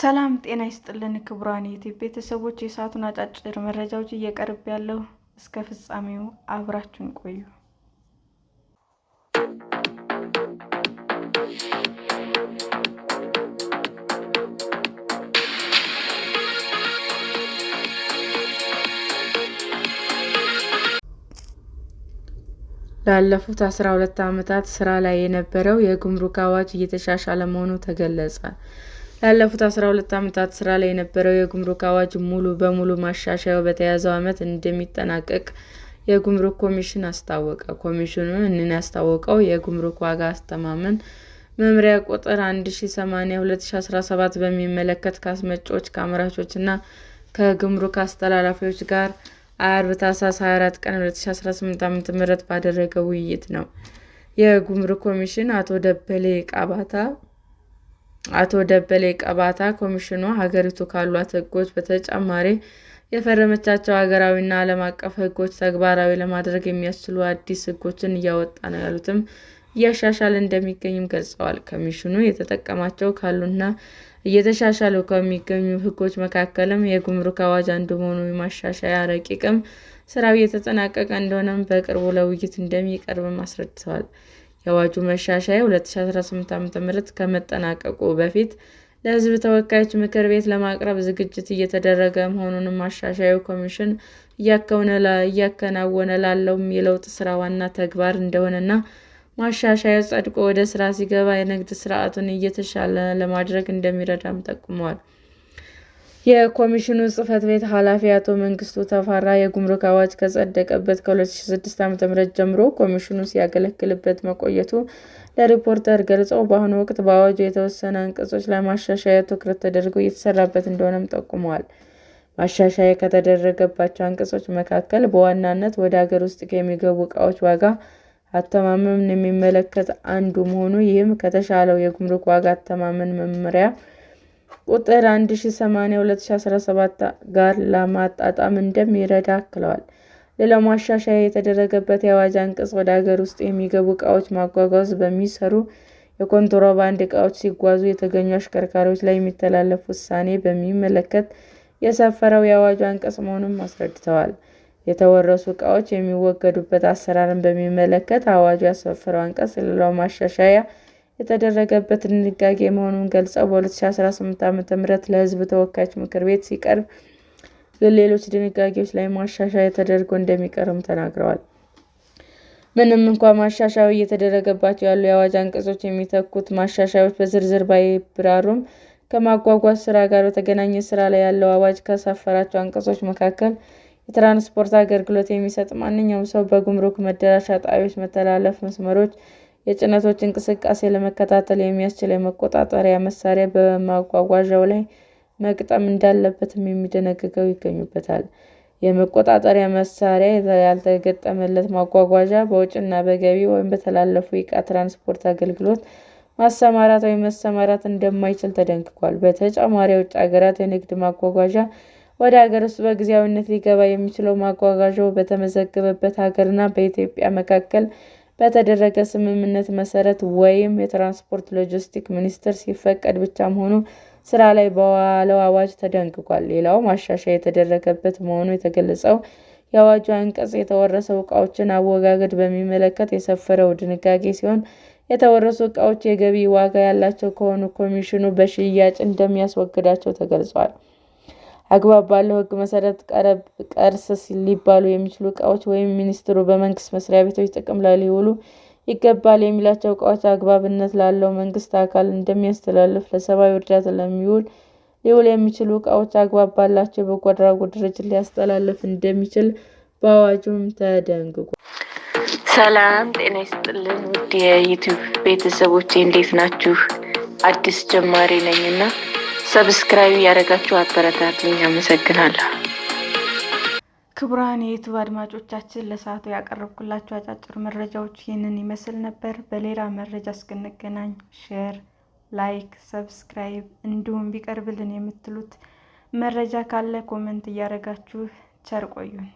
ሰላም ጤና ይስጥልን ክቡራን የዩቲዩብ ቤተሰቦች፣ የሰዓቱን አጫጭር መረጃዎች እየቀርብ ያለው እስከ ፍጻሜው አብራችሁን ቆዩ። ላለፉት 12 ዓመታት ስራ ላይ የነበረው የጉምሩክ አዋጅ እየተሻሻለ መሆኑ ተገለጸ። ላለፉት 12 ዓመታት ስራ ላይ የነበረው የጉምሩክ አዋጅ ሙሉ በሙሉ ማሻሻያው በተያዘው ዓመት እንደሚጠናቀቅ የጉምሩክ ኮሚሽን አስታወቀ። ኮሚሽኑ ይህንን ያስታወቀው የጉምሩክ ዋጋ አስተማመን መመሪያ ቁጥር 1080/2017 በሚመለከት ከአስመጪዎች፣ ከአምራቾችና ከጉምሩክ አስተላላፊዎች ጋር አርብ ታኅሳስ 24 ቀን 2018 ዓ.ም ባደረገው ውይይት ነው። የጉምሩክ ኮሚሽን አቶ ደበሌ ቀባታ ኮሚሽኑ ሀገሪቱ ካሏት ሕጎች በተጨማሪ የፈረመቻቸው ሀገራዊና ዓለም አቀፍ ሕጎች ተግባራዊ ለማድረግ የሚያስችሉ አዲስ ሕጎችን እያወጣ ነው ያሉትም እያሻሻለ እንደሚገኝም ገልጸዋል። ኮሚሽኑ እየተጠቀማቸው ካሉና እየተሻሻሉ ከሚገኙ ሕጎች መካከልም የጉምሩክ አዋጅ አንዱ መሆኑ የማሻሻያ ረቂቅም ስራው እየተጠናቀቀ እንደሆነም በቅርቡ ለውይይት እንደሚቀርብም አስረድተዋል። የአዋጁ ማሻሻያ 2018 ዓ.ም ከመጠናቀቁ በፊት ለሕዝብ ተወካዮች ምክር ቤት ለማቅረብ ዝግጅት እየተደረገ መሆኑንም ማሻሻያው ኮሚሽኑ እያከናወነ ላለው የለውጥ ስራ ዋና ተግባር እንደሆነና ማሻሻያው ጸድቆ ወደ ስራ ሲገባ የንግድ ስርዓቱን የተሻለ ለማድረግ እንደሚረዳም ጠቁመዋል። የኮሚሽኑ ጽሕፈት ቤት ኃላፊ አቶ መንግስቱ ተፈራ የጉምሩክ አዋጅ ከጸደቀበት ከ2006 ዓ.ም ጀምሮ ኮሚሽኑ ሲያገለግልበት መቆየቱ ለሪፖርተር ገልጸው በአሁኑ ወቅት በአዋጁ የተወሰኑ አንቀጾች ላይ ማሻሻያ ትኩረት ተደርጎ እየተሰራበት እንደሆነም ጠቁመዋል። ማሻሻያ ከተደረገባቸው አንቀጾች መካከል በዋናነት ወደ ሀገር ውስጥ የሚገቡ ዕቃዎች ዋጋ አተማመን የሚመለከት አንዱ መሆኑ ይህም ከተሻለው የጉምሩክ ዋጋ አተማመን መመሪያ ቁጥር 1080/2017 ጋር ለማጣጣም እንደሚረዳ አክለዋል። ሌላው ማሻሻያ የተደረገበት የአዋጅ አንቀጽ ወደ ሀገር ውስጥ የሚገቡ ዕቃዎች ማጓጓዝ በሚሰሩ የኮንትሮባንድ ዕቃዎች ሲጓዙ የተገኙ አሽከርካሪዎች ላይ የሚተላለፍ ውሳኔ በሚመለከት የሰፈረው የአዋጁ አንቀጽ መሆኑን አስረድተዋል። የተወረሱ ዕቃዎች የሚወገዱበት አሰራርን በሚመለከት አዋጁ ያሰፈረው አንቀጽ ሌላው ማሻሻያ የተደረገበት ድንጋጌ መሆኑን ገልጸው በ2018 ዓ.ም ለሕዝብ ተወካዮች ምክር ቤት ሲቀርብ ሌሎች ድንጋጌዎች ላይ ማሻሻያ ተደርጎ እንደሚቀርብም ተናግረዋል። ምንም እንኳን ማሻሻያው እየተደረገባቸው ያሉ የአዋጅ አንቀጾች የሚተኩት ማሻሻያዎች በዝርዝር ባይብራሩም ከማጓጓዝ ስራ ጋር በተገናኘ ስራ ላይ ያለው አዋጅ ካሰፈራቸው አንቀጾች መካከል የትራንስፖርት አገልግሎት የሚሰጥ ማንኛውም ሰው በጉምሩክ መዳረሻ ጣቢያዎች፣ መተላለፊያ መስመሮች የጭነቶች እንቅስቃሴ ለመከታተል የሚያስችል የመቆጣጠሪያ መሳሪያ በማጓጓዣው ላይ መግጠም እንዳለበትም የሚደነግገው ይገኙበታል። የመቆጣጠሪያ መሳሪያ ያልተገጠመለት ማጓጓዣ በውጭና በገቢ ወይም በተላለፉ የዕቃ ትራንስፖርት አገልግሎት ማሰማራት ወይም መሰማራት እንደማይችል ተደንግጓል። በተጨማሪ የውጭ ሀገራት የንግድ ማጓጓዣ ወደ ሀገር ውስጥ በጊዜያዊነት ሊገባ የሚችለው ማጓጓዣው በተመዘገበበት ሀገርና በኢትዮጵያ መካከል በተደረገ ስምምነት መሰረት ወይም የትራንስፖርት ሎጂስቲክስ ሚኒስቴር ሲፈቅድ ብቻ መሆኑ ስራ ላይ በዋለው አዋጅ ተደንግጓል። ሌላው ማሻሻያ የተደረገበት መሆኑ የተገለጸው የአዋጁ አንቀጽ የተወረሱ ዕቃዎችን አወጋገድ በሚመለከት የሰፈረው ድንጋጌ ሲሆን የተወረሱ ዕቃዎች የገቢ ዋጋ ያላቸው ከሆኑ ኮሚሽኑ በሽያጭ እንደሚያስወግዳቸው ተገልጿል። አግባብ ባለው ሕግ መሰረት ቀርስ ሊባሉ የሚችሉ ዕቃዎች ወይም ሚኒስቴሩ በመንግስት መስሪያ ቤቶች ጥቅም ላይ ሊውሉ ይገባል የሚላቸው ዕቃዎች አግባብነት ላለው መንግስት አካል እንደሚያስተላልፍ፣ ለሰብአዊ እርዳታ ሊውሉ የሚችሉ ዕቃዎች አግባብ ባላቸው የበጎ አድራጎት ድርጅት ሊያስተላልፍ እንደሚችል በአዋጁም ተደንግጓል። ሰላም ጤና ይስጥልን ውድ የዩቲዩብ ቤተሰቦቼ እንዴት ናችሁ? አዲስ ጀማሪ ነኝና ሰብስክራይብ ያደረጋችሁ አበረታቱኝ። አመሰግናለሁ። ክቡራን የዩቲዩብ አድማጮቻችን ለሰዓቱ ያቀረብኩላችሁ አጫጭር መረጃዎች ይህንን ይመስል ነበር። በሌላ መረጃ እስክንገናኝ ሼር፣ ላይክ፣ ሰብስክራይብ እንዲሁም ቢቀርብልን የምትሉት መረጃ ካለ ኮሜንት እያደረጋችሁ ቸር ቆዩን።